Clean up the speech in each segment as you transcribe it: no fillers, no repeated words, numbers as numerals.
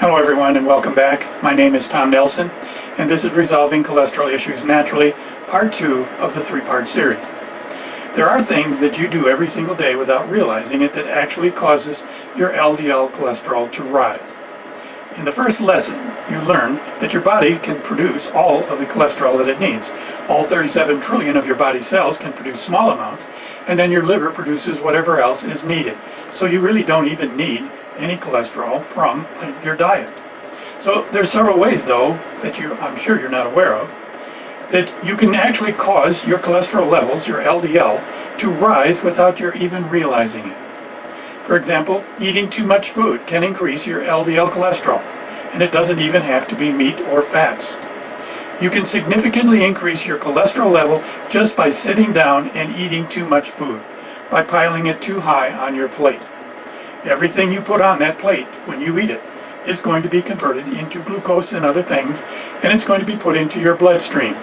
Hello everyone and welcome back. My name is Tom Nelson and this is Resolving Cholesterol Issues Naturally, Part 2 of the 3-part series. There are things that you do every single day without realizing it that actually causes your LDL cholesterol to rise. In the first lesson, you learn that your body can produce all of the cholesterol that it needs. All 37 trillion of your body's cells can produce small amounts, and then your liver produces whatever else is needed. So you really don't even need any cholesterol from your diet. So there's several ways, though, that I'm sure you're not aware of, that you can actually cause your cholesterol levels, your LDL, to rise without your even realizing it. For example, eating too much food can increase your LDL cholesterol, and it doesn't even have to be meat or fats. You can significantly increase your cholesterol level just by sitting down and eating too much food, by piling it too high on your plate. Everything you put on that plate when you eat it is going to be converted into glucose and other things, and it's going to be put into your bloodstream.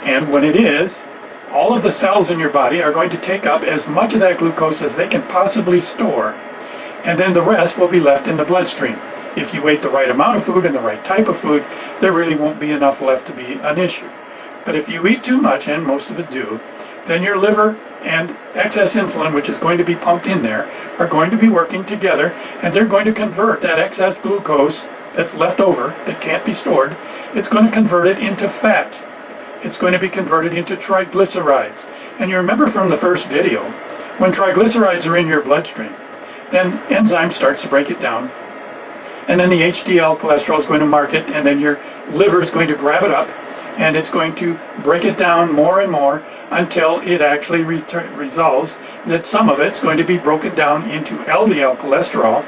And when it is, all of the cells in your body are going to take up as much of that glucose as they can possibly store, and then the rest will be left in the bloodstream. If you ate the right amount of food and the right type of food, there really won't be enough left to be an issue. But if you eat too much, and most of it do, then your liver and excess insulin, which is going to be pumped in there, are going to be working together, and they're going to convert that excess glucose that's left over, that can't be stored, it's going to convert it into fat. It's going to be converted into triglycerides. And you remember from the first video, when triglycerides are in your bloodstream, then enzyme starts to break it down, and then the HDL cholesterol is going to mark it, and then your liver is going to grab it up, and it's going to break it down more and more until it actually resolves that some of it's going to be broken down into LDL cholesterol,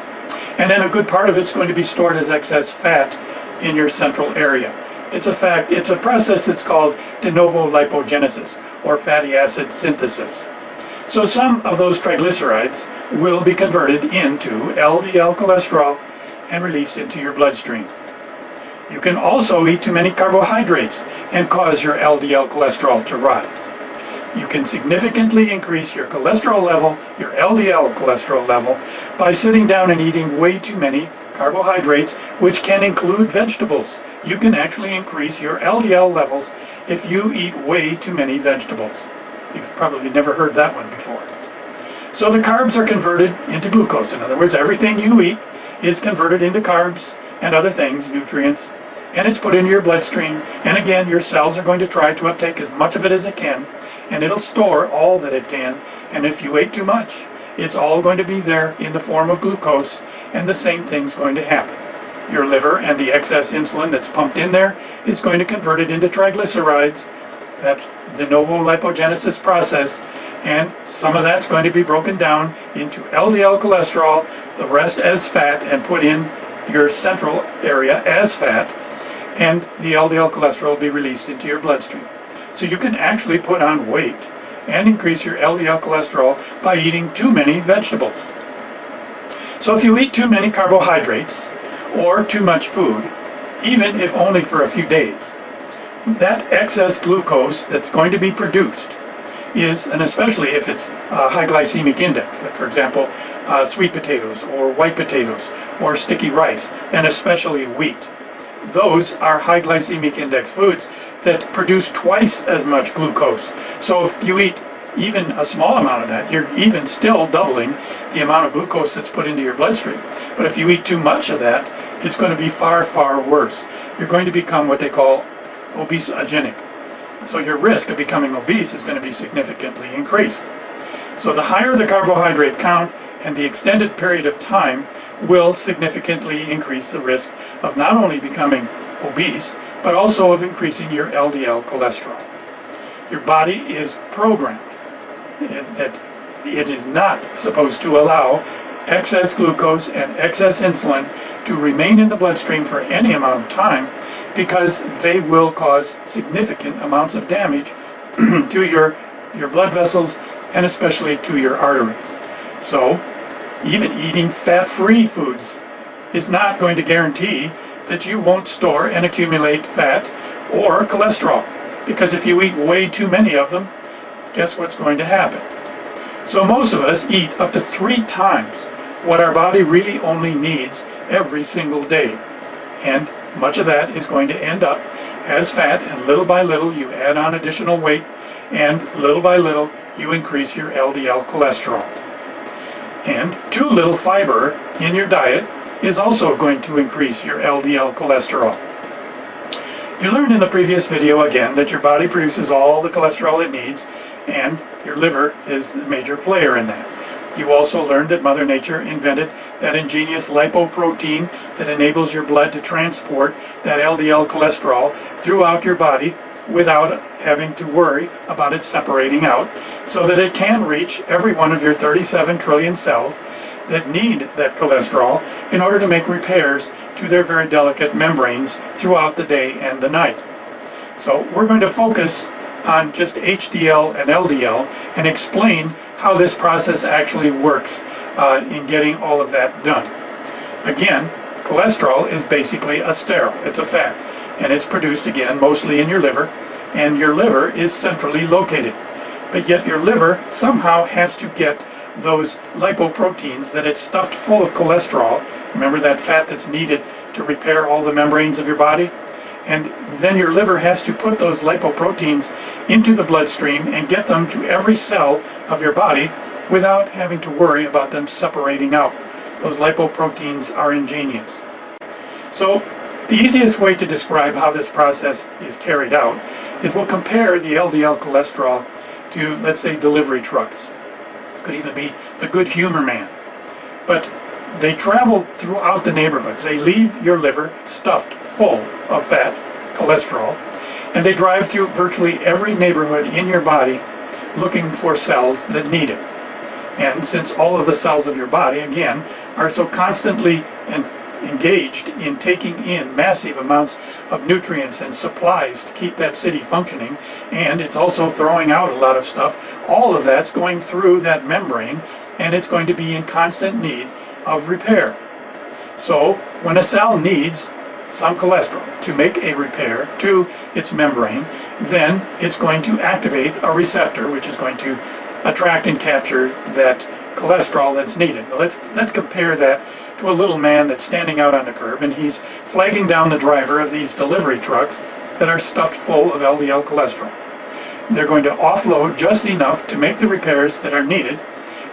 and then a good part of it's going to be stored as excess fat in your central area. It's a process that's called de novo lipogenesis, or fatty acid synthesis. So some of those triglycerides will be converted into LDL cholesterol and released into your bloodstream. You can also eat too many carbohydrates and cause your LDL cholesterol to rise. You can significantly increase your cholesterol level, your LDL cholesterol level, by sitting down and eating way too many carbohydrates, which can include vegetables. You can actually increase your LDL levels if you eat way too many vegetables. You've probably never heard that one before. So the carbs are converted into glucose. In other words, everything you eat is converted into carbs and other things, nutrients, and it's put into your bloodstream. And again, your cells are going to try to uptake as much of it as it can, and it'll store all that it can. And if you ate too much, it's all going to be there in the form of glucose, and the same thing's going to happen. Your liver and the excess insulin that's pumped in there is going to convert it into triglycerides, that de novo lipogenesis process, and some of that's going to be broken down into LDL cholesterol, the rest as fat, and put in your central area as fat, and the LDL cholesterol will be released into your bloodstream. So you can actually put on weight and increase your LDL cholesterol by eating too many vegetables. So if you eat too many carbohydrates or too much food, even if only for a few days, that excess glucose that's going to be produced is, and especially if it's a high glycemic index, like for example, sweet potatoes or white potatoes or sticky rice, and especially wheat. Those are high glycemic index foods that produce twice as much glucose. So if you eat even a small amount of that, you're even still doubling the amount of glucose that's put into your bloodstream. But if you eat too much of that, it's going to be far, far worse. You're going to become what they call obesogenic. So your risk of becoming obese is going to be significantly increased. So the higher the carbohydrate count and the extended period of time will significantly increase the risk of not only becoming obese, but also of increasing your LDL cholesterol. Your body is programmed that it is not supposed to allow excess glucose and excess insulin to remain in the bloodstream for any amount of time, because they will cause significant amounts of damage to your blood vessels and especially to your arteries. So even eating fat-free foods is not going to guarantee that you won't store and accumulate fat or cholesterol, because if you eat way too many of them, guess what's going to happen? So most of us eat up to 3 times what our body really only needs every single day. and much of that is going to end up as fat, and little by little you add on additional weight, and little by little you increase your LDL cholesterol. And too little fiber in your diet is also going to increase your LDL cholesterol. You learned in the previous video again that your body produces all the cholesterol it needs, and your liver is the major player in that. You also learned that Mother Nature invented that ingenious lipoprotein that enables your blood to transport that LDL cholesterol throughout your body without having to worry about it separating out, so that it can reach every one of your 37 trillion cells that need that cholesterol in order to make repairs to their very delicate membranes throughout the day and the night. So we're going to focus on just HDL and LDL and explain how this process actually works in getting all of that done. Again, cholesterol is basically a sterol. It's a fat, and it's produced again mostly in your liver, and your liver is centrally located. But yet your liver somehow has to get those lipoproteins that it's stuffed full of cholesterol. Remember that fat that's needed to repair all the membranes of your body? And then your liver has to put those lipoproteins into the bloodstream and get them to every cell of your body without having to worry about them separating out. Those lipoproteins are ingenious. So the easiest way to describe how this process is carried out is we'll compare the LDL cholesterol to, let's say, delivery trucks. It could even be the Good Humor Man. But they travel throughout the neighborhoods. They leave your liver stuffed full of fat, cholesterol, and they drive through virtually every neighborhood in your body looking for cells that need it. And since all of the cells of your body, again, are so constantly engaged in taking in massive amounts of nutrients and supplies to keep that city functioning, and it's also throwing out a lot of stuff, all of that's going through that membrane, and it's going to be in constant need of repair. So when a cell needs some cholesterol to make a repair to its membrane, then it's going to activate a receptor which is going to attract and capture that cholesterol that's needed. Now let's compare that to a little man that's standing out on the curb, and he's flagging down the driver of these delivery trucks that are stuffed full of LDL cholesterol. They're going to offload just enough to make the repairs that are needed,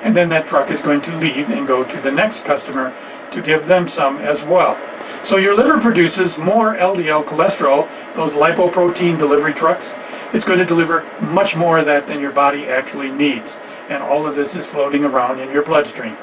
and then that truck is going to leave and go to the next customer to give them some as well. So your liver produces more LDL cholesterol, those lipoprotein delivery trucks. It's going to deliver much more of that than your body actually needs. And all of this is floating around in your bloodstream.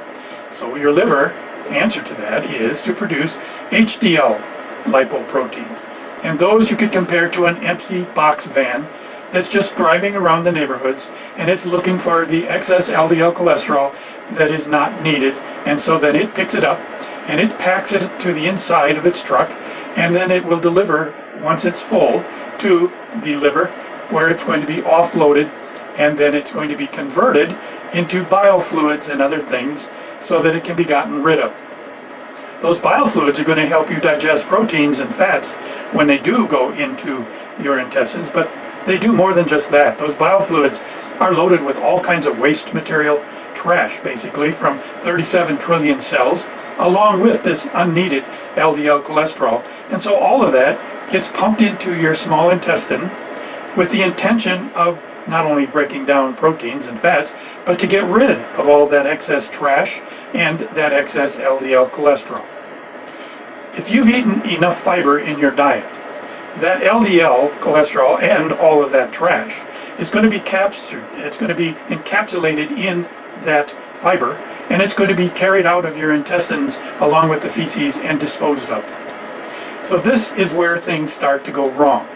So your liver, answer to that is to produce HDL lipoproteins. And those you could compare to an empty box van that's just driving around the neighborhoods, and it's looking for the excess LDL cholesterol that is not needed. And so then it picks it up and it packs it to the inside of its truck, and then it will deliver, once it's full, to the liver, where it's going to be offloaded, and then it's going to be converted into biofluids and other things so that it can be gotten rid of. Those biofluids are going to help you digest proteins and fats when they do go into your intestines, but they do more than just that. Those biofluids are loaded with all kinds of waste material, trash basically, from 37 trillion cells, along with this unneeded LDL cholesterol. And so all of that gets pumped into your small intestine with the intention of not only breaking down proteins and fats, but to get rid of all that excess trash and that excess LDL cholesterol. If you've eaten enough fiber in your diet, that LDL cholesterol and all of that trash is going to be captured. It's going to be encapsulated in that fiber, and it's going to be carried out of your intestines along with the feces and disposed of. So this is where things start to go wrong.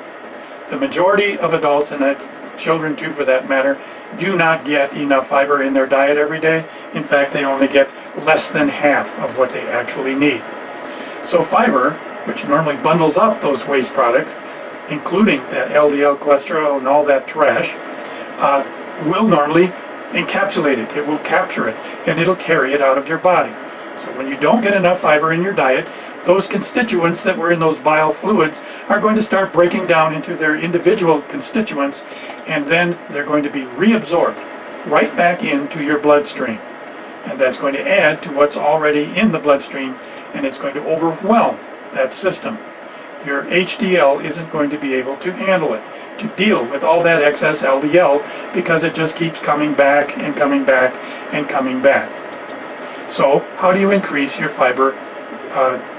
The majority of adults, and children too for that matter, do not get enough fiber in their diet every day. In fact, they only get less than half of what they actually need. So fiber, which normally bundles up those waste products, including that LDL cholesterol and all that trash, will normally encapsulate it. It will capture it, and it'll carry it out of your body. So when you don't get enough fiber in your diet, those constituents that were in those biofluids are going to start breaking down into their individual constituents, and then they're going to be reabsorbed right back into your bloodstream. And that's going to add to what's already in the bloodstream, and it's going to overwhelm that system. Your HDL isn't going to be able to handle it, to deal with all that excess LDL, because it just keeps coming back and coming back and coming back. So how do you increase your fiber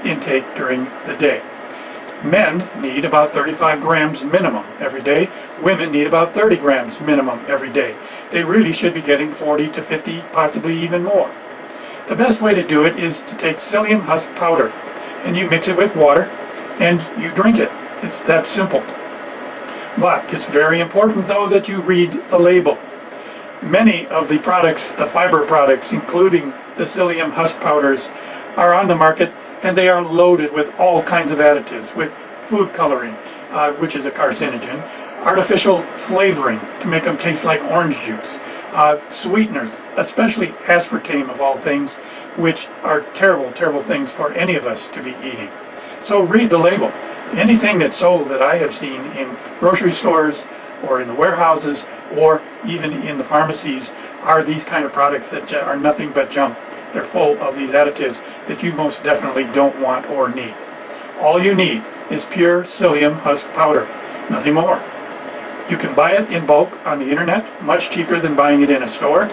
intake during the day? Men need about 35 grams minimum every day. Women need about 30 grams minimum every day. They really should be getting 40 to 50, possibly even more. The best way to do it is to take psyllium husk powder, and you mix it with water and you drink it. It's that simple. But it's very important, though, that you read the label. Many of the products, the fiber products, including the psyllium husk powders, are on the market, and they are loaded with all kinds of additives, with food coloring, which is a carcinogen, artificial flavoring to make them taste like orange juice, sweeteners, especially aspartame of all things, which are terrible, terrible things for any of us to be eating. So read the label. Anything that's sold that I have seen in grocery stores or in the warehouses or even in the pharmacies are these kind of products that are nothing but junk. They're full of these additives that you most definitely don't want or need. All you need is pure psyllium husk powder, nothing more. You can buy it in bulk on the internet, much cheaper than buying it in a store,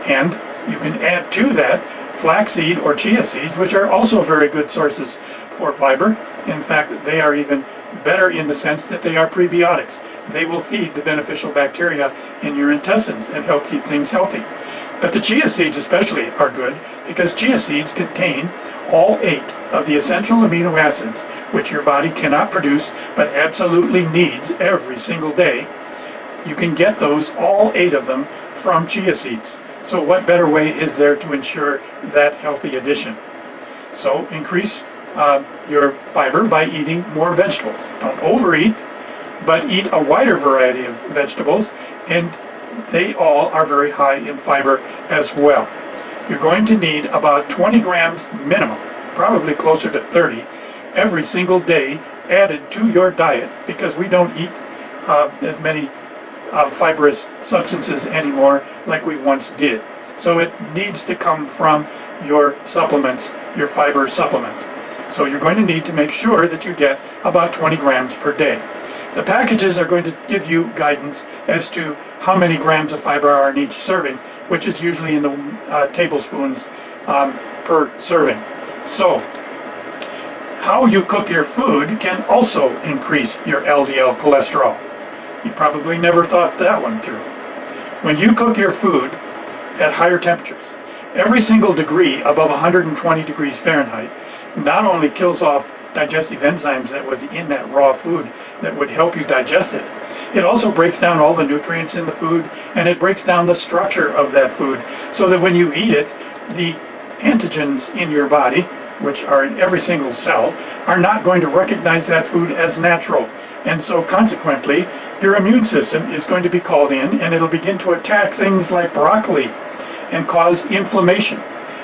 and you can add to that flaxseed or chia seeds, which are also very good sources for fiber. In fact, they are even better in the sense that they are prebiotics. They will feed the beneficial bacteria in your intestines and help keep things healthy. But the chia seeds especially are good because chia seeds contain all 8 of the essential amino acids which your body cannot produce but absolutely needs every single day. You can get those, all 8 of them, from chia seeds. So what better way is there to ensure that healthy addition? So increase your fiber by eating more vegetables. Don't overeat, but eat a wider variety of vegetables, and they all are very high in fiber as well. You're going to need about 20 grams minimum, probably closer to 30, every single day added to your diet, because we don't eat as many fibrous substances anymore like we once did. So it needs to come from your supplements, your fiber supplements. So you're going to need to make sure that you get about 20 grams per day. The packages are going to give you guidance as to how many grams of fiber are in each serving, which is usually in the tablespoons per serving. So how you cook your food can also increase your LDL cholesterol. You probably never thought that one through. When you cook your food at higher temperatures, every single degree above 120 degrees Fahrenheit not only kills off digestive enzymes that was in that raw food that would help you digest it, it also breaks down all the nutrients in the food, and it breaks down the structure of that food so that when you eat it, the antigens in your body, which are in every single cell, are not going to recognize that food as natural. And so consequently, your immune system is going to be called in, and it'll begin to attack things like broccoli and cause inflammation.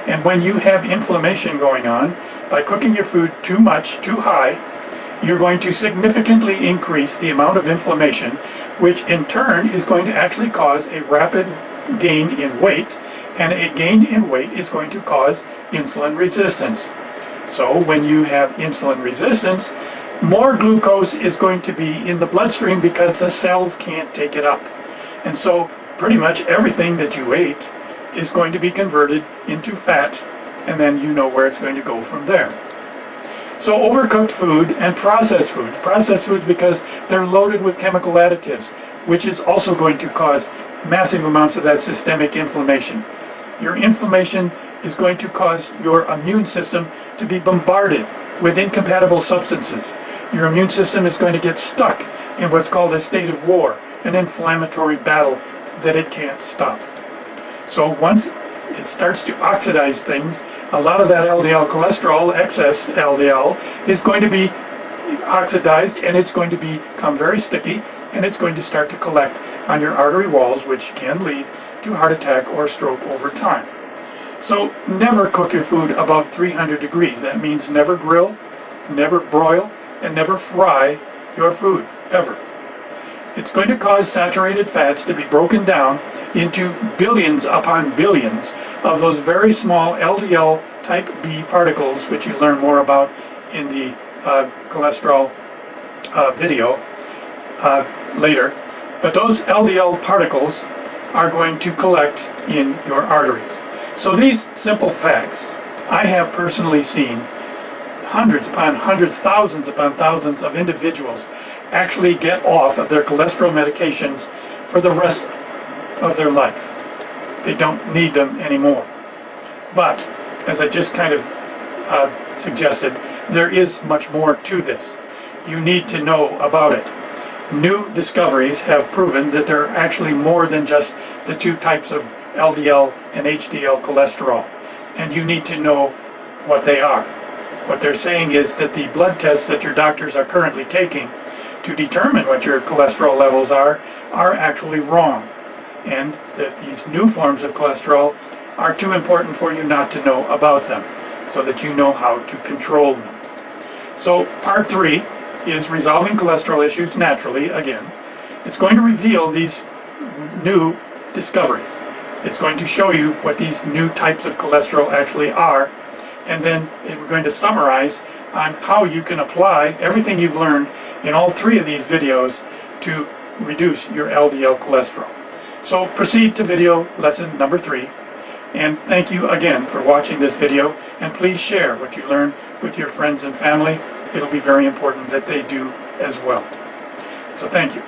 And when you have inflammation going on, by cooking your food too much, too high, you're going to significantly increase the amount of inflammation, which in turn is going to actually cause a rapid gain in weight, and a gain in weight is going to cause insulin resistance. So when you have insulin resistance, more glucose is going to be in the bloodstream because the cells can't take it up. And so pretty much everything that you ate is going to be converted into fat, and then you know where it's going to go from there. So overcooked food and processed foods because they're loaded with chemical additives, which is also going to cause massive amounts of that systemic inflammation. Your inflammation is going to cause your immune system to be bombarded with incompatible substances. Your immune system is going to get stuck in what's called a state of war, an inflammatory battle that it can't stop. So once it starts to oxidize things, a lot of that LDL cholesterol, excess LDL, is going to be oxidized, and it's going to become very sticky, and it's going to start to collect on your artery walls, which can lead to heart attack or stroke over time. So never cook your food above 300 degrees. That means never grill, never broil, and never fry your food, ever. It's going to cause saturated fats to be broken down into billions upon billions of those very small LDL type B particles, which you learn more about in the cholesterol video later, but those LDL particles are going to collect in your arteries. So these simple facts, I have personally seen hundreds upon hundreds, thousands upon thousands of individuals actually get off of their cholesterol medications for the rest of their life. They don't need them anymore. But, as I just kind of suggested, there is much more to this. You need to know about it. New discoveries have proven that there are actually more than just the two types of LDL and HDL cholesterol, and you need to know what they are. What they're saying is that the blood tests that your doctors are currently taking to determine what your cholesterol levels are actually wrong, and that these new forms of cholesterol are too important for you not to know about them, so that you know how to control them. So part 3 is resolving cholesterol issues naturally again. It's going to reveal these new discoveries. It's going to show you what these new types of cholesterol actually are, and then we're going to summarize on how you can apply everything you've learned in all 3 of these videos to reduce your LDL cholesterol. So proceed to video lesson number 3, and thank you again for watching this video, and please share what you learn with your friends and family. It'll be very important that they do as well. So thank you.